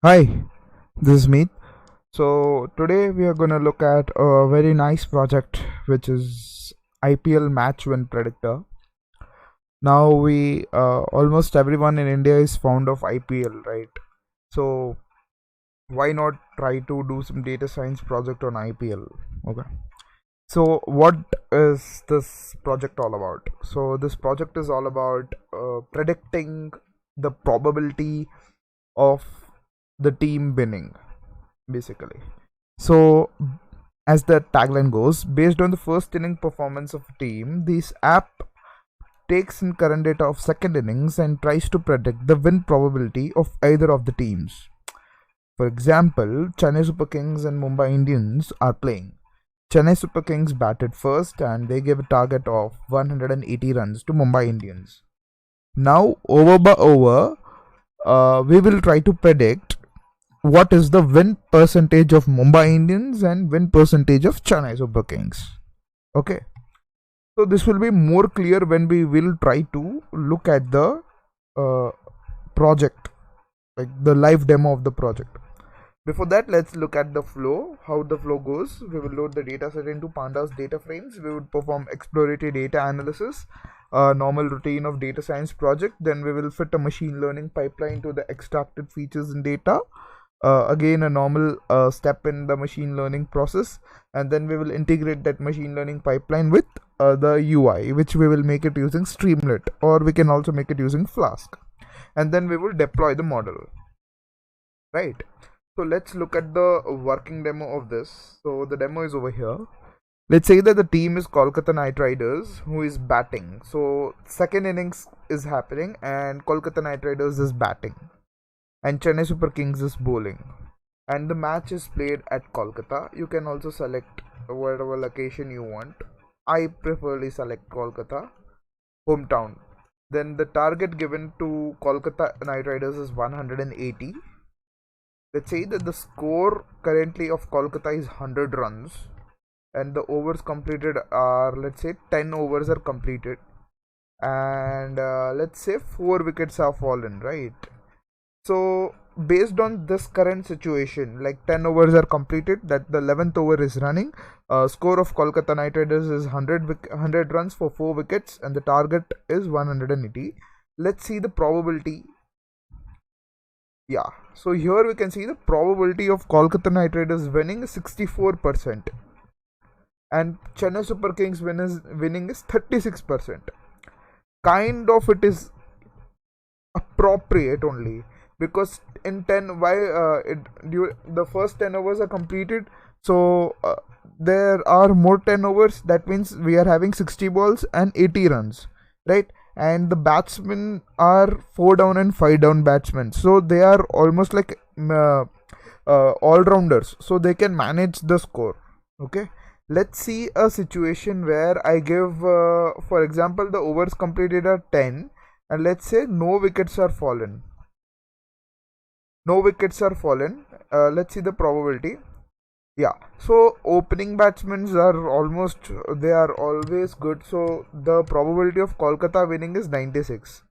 Hi, this is Meet. So today we are going to look at a very nice project which is IPL Match Win Predictor. Now we almost everyone in India is fond of IPL, right? So why not try to do some data science project on IPL? Okay. So what is this project all about? So this project is all about predicting the probability of the team winning, basically. So, as the tagline goes, based on the first inning performance of a team, this app takes in current data of second innings and tries to predict the win probability of either of the teams. For example, Chennai Super Kings and Mumbai Indians are playing. Chennai Super Kings batted first and they gave a target of 180 runs to Mumbai Indians. Now, over by over, we will try to predict what is the win percentage of Mumbai Indians and win percentage of Chennai Super Kings. Okay, so this will be more clear when we will try to look at the uh, project, like the live demo of the project. Before that, let's look at the flow, how the flow goes. We will load the data set into pandas data frames. We would perform exploratory data analysis, normal routine of data science project. Then we will fit a machine learning pipeline to the extracted features in data. Again, a normal step in the machine learning process, and then we will integrate that machine learning pipeline with the UI, which we will make it using Streamlit, or we can also make it using Flask, and then we will deploy the model, right? So let's look at the working demo of this. So the demo is over here. Let's say that the team is Kolkata Knight Riders, who is batting. So second innings is happening and Kolkata Knight Riders is batting and Chennai Super Kings is bowling, and the match is played at Kolkata. You can also select whatever location you want. I preferably select Kolkata, hometown. Then the target given to Kolkata Knight Riders is 180. Let's say that the score currently of Kolkata is 100 runs and the overs completed are, let's say 10 overs are completed, and let's say 4 wickets have fallen, right? So based on this current situation, like 10 overs are completed, that the 11th over is running, score of Kolkata Knight Riders is 100 runs for 4 wickets and the target is 180. Let's see the probability. Yeah, so here we can see the probability of Kolkata Knight Riders winning is 64% and Chennai Super Kings winning is 36%. Kind of it is appropriate only, because in 10, why the first 10 overs are completed, so there are more 10 overs. That means we are having 60 balls and 80 runs, right? And the batsmen are 4 down and 5 down batsmen, so they are almost like all-rounders, so they can manage the score. Okay, let's see a situation where I give for example the overs completed are 10 and let's say no wickets are fallen. Let's see the probability. Yeah, so opening batsmen are they are always good, so the probability of Kolkata winning is 96.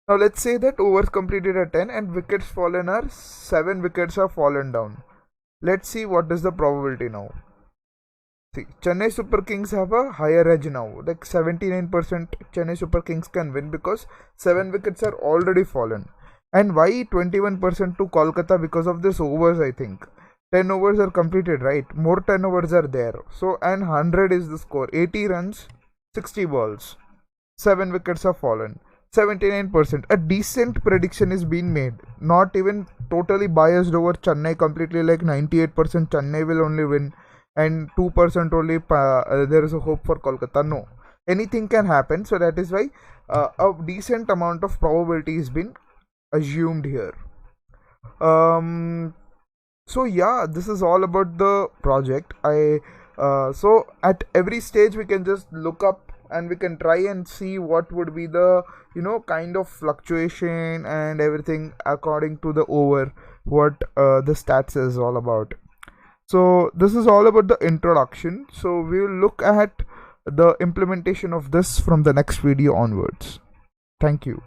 Now let's say that overs completed are 10 and wickets fallen are 7 wickets are fallen down. Let's see what is the probability now. See, Chennai Super Kings have a higher edge now, like 79% Chennai Super Kings can win because 7 wickets are already fallen. And why 21% to Kolkata? Because of this overs, I think. 10 overs are completed, right? More 10 overs are there. So, and 100 is the score. 80 runs, 60 balls. 7 wickets have fallen. 79%. A decent prediction is being made. Not even totally biased over Chennai completely, like 98% Chennai will only win and 2% only there is a hope for Kolkata. No. Anything can happen. So that is why a decent amount of probability is being assumed here. So yeah, this is all about the project. So at every stage we can just look up and we can try and see what would be the kind of fluctuation and everything according to the over, what the stats is all about. So this is all about the introduction. So we will look at the implementation of this from the next video onwards. Thank you.